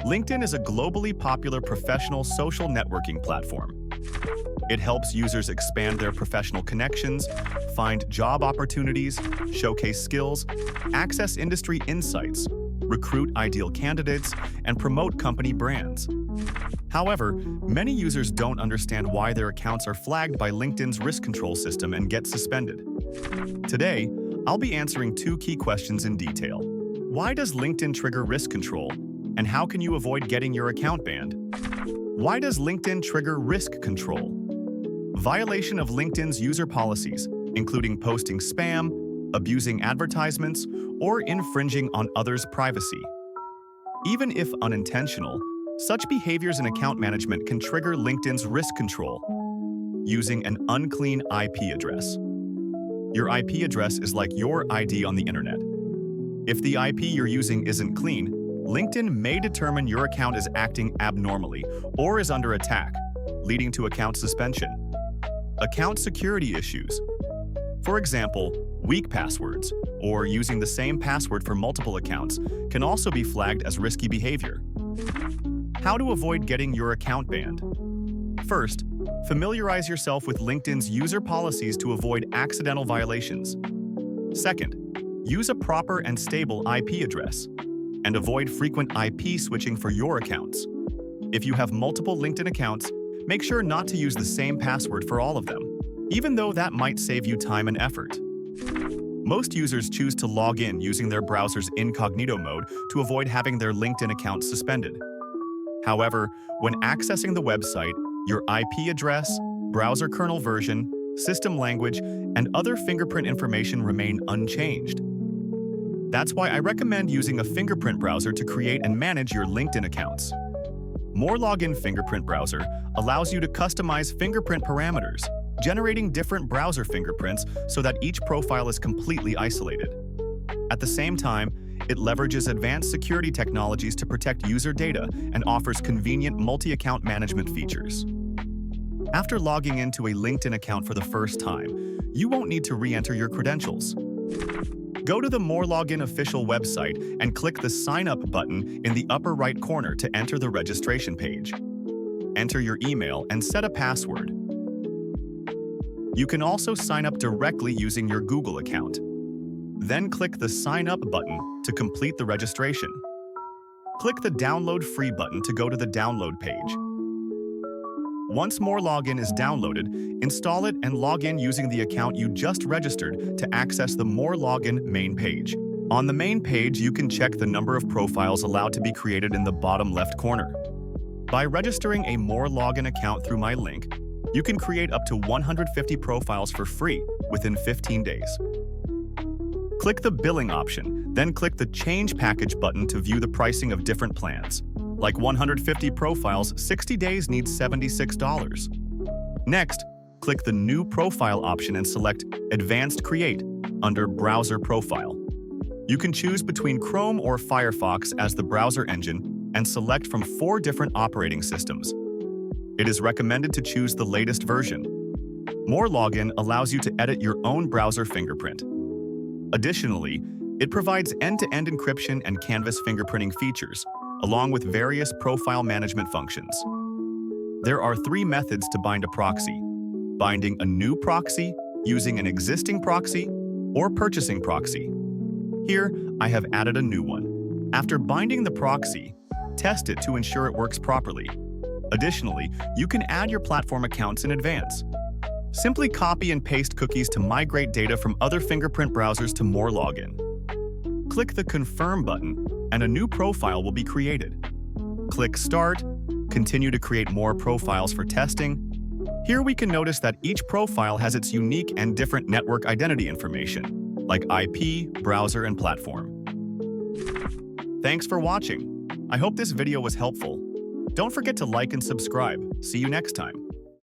LinkedIn is a globally popular professional social networking platform. It helps users expand their professional connections, find job opportunities, showcase skills, access industry insights, recruit ideal candidates, and promote company brands. However, many users don't understand why their accounts are flagged by LinkedIn's risk control system and get suspended. Today, I'll be answering two key questions in detail. Why does LinkedIn trigger risk control? And how can you avoid getting your account banned? Why does LinkedIn trigger risk control? Violation of LinkedIn's user policies, including posting spam, abusing advertisements, or infringing on others' privacy. Even if unintentional, such behaviors in account management can trigger LinkedIn's risk control using an unclean IP address. Your IP address is like your ID on the internet. If the IP you're using isn't clean, LinkedIn may determine your account is acting abnormally or is under attack, leading to account suspension. Account security issues. For example, weak passwords or using the same password for multiple accounts can also be flagged as risky behavior. How to avoid getting your account banned? First, familiarize yourself with LinkedIn's user policies to avoid accidental violations. Second, use a proper and stable IP address, and avoid frequent IP switching for your accounts. If you have multiple LinkedIn accounts, make sure not to use the same password for all of them, even though that might save you time and effort. Most users choose to log in using their browser's incognito mode to avoid having their LinkedIn account suspended. However, when accessing the website, your IP address, browser kernel version, system language, and other fingerprint information remain unchanged. That's why I recommend using a fingerprint browser to create and manage your LinkedIn accounts. MoreLogin Fingerprint Browser allows you to customize fingerprint parameters, generating different browser fingerprints so that each profile is completely isolated. At the same time, it leverages advanced security technologies to protect user data and offers convenient multi-account management features. After logging into a LinkedIn account for the first time, you won't need to re-enter your credentials. Go to the MoreLogin official website and click the Sign Up button in the upper right corner to enter the registration page. Enter your email and set a password. You can also sign up directly using your Google account. Then click the Sign Up button to complete the registration. Click the Download Free button to go to the download page. Once MoreLogin is downloaded, install it and log in using the account you just registered to access the MoreLogin main page. On the main page, you can check the number of profiles allowed to be created in the bottom left corner. By registering a MoreLogin account through my link, you can create up to 150 profiles for free within 15 days. Click the Billing option, then click the Change Package button to view the pricing of different plans. Like 150 profiles, 60 days needs $76. Next, click the New Profile option and select Advanced Create under Browser Profile. You can choose between Chrome or Firefox as the browser engine and select from 4 different operating systems. It is recommended to choose the latest version. MoreLogin allows you to edit your own browser fingerprint. Additionally, it provides end-to-end encryption and canvas fingerprinting features, along with various profile management functions. There are 3 methods to bind a proxy: binding a new proxy, using an existing proxy, or purchasing proxy. Here, I have added a new one. After binding the proxy, test it to ensure it works properly. Additionally, you can add your platform accounts in advance. Simply copy and paste cookies to migrate data from other fingerprint browsers to MoreLogin. Click the Confirm button, and a new profile will be created. Click Start, continue to create more profiles for testing. Here we can notice that each profile has its unique and different network identity information, like IP, browser, and platform. Thanks for watching. I hope this video was helpful. Don't forget to like and subscribe. See you next time.